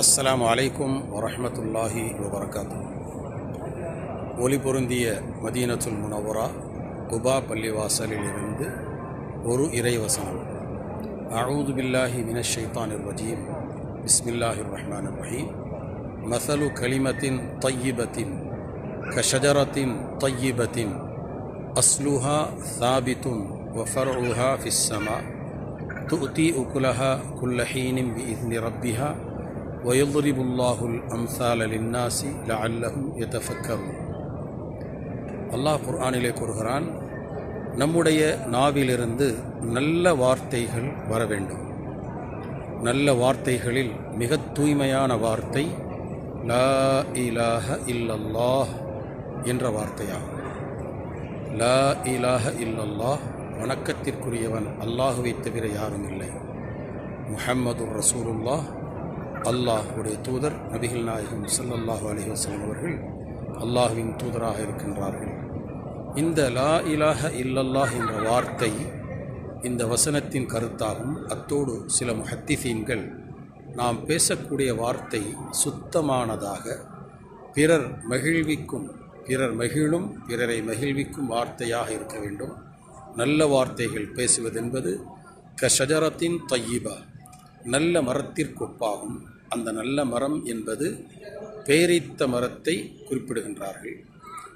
அஸ்ஸலாமு அலைக்கும் வரஹ்மத்துல்லாஹி வபரகாத்துஹு. ஒளி பொருந்திய மதீனத்துல் முனவ்வரா குபா பள்ளிவாசலிலிருந்து ஒரு இறைவசனம். அஊது பில்லாஹி மினஷ் ஷைத்தானிர் ரஜீம். பிஸ்மில்லாஹிர் ரஹ்மானிர் ரஹீம். மஸலு கலிமத்தின் தய்யிபத்தின் கஷஜரத்தின் தய்யிபத்தின் அஸ்லுஹா சாபித்துன் வஃபர்உஹா ஃபிஸ்ஸமா துஅதி உகுலஹா குல்ல ஹீனின் பிஇذن ரப்பிஹா وَيَضْرِبُ اللَّهُ الْأَمْثَالَ لِلنَّاسِ لَعَلَّهُمْ يَتَفَكَّرُونَ. அல்லாஹ் குர்ஆனிலே கூறுகிறான், நம்முடைய நாவிலிருந்து நல்ல வார்த்தைகள் வர வேண்டும். நல்ல வார்த்தைகளில் மிக தூய்மையான வார்த்தை லா இலாஹ இல்லல்லாஹ் என்ற வார்த்தையாகும். லா இலாஹ இல்லல்லாஹ், வணக்கத்திற்குரியவன் அல்லாஹுவை தவிர யாரும் இல்லை. முஹம்மதுர் ரசூலுல்லாஹ், அல்லாஹுடைய தூதர் நபிகள் நாயகம் ஸல்லல்லாஹு அலைஹி வஸல்லம் அவர்கள் அல்லாஹுவின் தூதராக இருக்கின்றார்கள். இந்த லா இலாஹ இல்லல்லாஹ் என்ற வார்த்தை இந்த வசனத்தின் கருத்தாகும். அத்தோடு சில முஹத்திஸீன்கள் நாம் பேசக்கூடிய வார்த்தை சுத்தமானதாக பிறர் மகிழும் பிறரை மகிழ்விக்கும் வார்த்தையாக இருக்க வேண்டும். நல்ல வார்த்தைகள் பேசுவதென்பது கஷஜரத்தின் தய்யிபா, நல்ல மரத்திற்கொப்பாகும். அந்த நல்ல மரம் என்பது பேரித்த மரத்தை குறிப்பிடுகின்றார்கள்.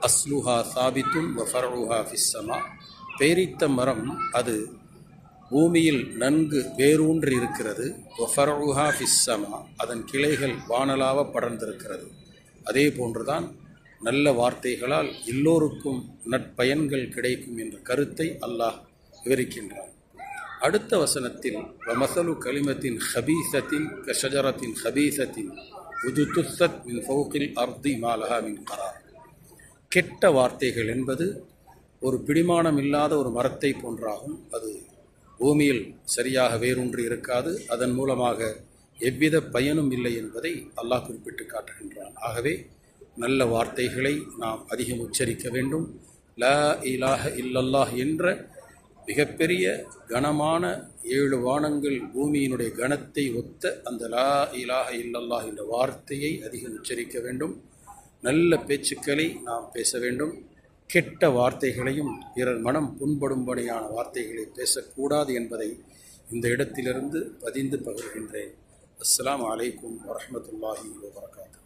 அஸ்லுஹா சாபித்துன் வஃபர்உஹா ஃபிஸ்ஸமா, பேரித்த மரம் அது பூமியில் நன்கு வேரூன்றி இருக்கிறது. வஃபர்உஹா ஃபிஸ்ஸமா, அதன் கிளைகள் வானலாக படர்ந்திருக்கிறது. அதே போன்றுதான் நல்ல வார்த்தைகளால் எல்லோருக்கும் நற்பயன்கள் கிடைக்கும் என்ற கருத்தை அல்லாஹ் விவரிக்கின்றான். அடுத்த வசனத்தில் வமஸலு கலிமத்தின் ஹபீஸத்தின் கஷஜரத்தின் ஹபீஸத்தின் உஜ்துஸத் மின் ஃபௌகில் அர்தி மா லஹா மின் கரார். கெட்ட வார்த்தைகள் என்பது ஒரு பிடிமானம் இல்லாத ஒரு மரத்தை போன்றாகும். அது பூமியில் சரியாக வேரூன்றி இருக்காது. அதன் மூலமாக எவ்வித பயனும் இல்லை என்பதை அல்லாஹ் குறிப்பிட்டு காட்டுகின்றான். ஆகவே நல்ல வார்த்தைகளை நாம் அதிகம் உச்சரிக்க வேண்டும். லா இலாஹ இல்லல்லாஹ் என்ற மிகப்பெரிய கனமான 7 வானங்கள் பூமியினுடைய கணத்தை ஒத்த அந்த லா இலாஹ இல்லல்லாஹ் என்ற வார்த்தையை அதிகம் உச்சரிக்க வேண்டும். நல்ல பேச்சுக்களை நாம் பேச வேண்டும். கெட்ட வார்த்தைகளையும் பிறர் மனம் புண்படும்படியான வார்த்தைகளை பேசக்கூடாது என்பதை இந்த இடத்திலிருந்து பதிந்து பகிர்கின்றேன். அஸ்ஸலாமு அலைக்கும் வரஹ்மத்துல்லாஹி வபரகாத்துஹு.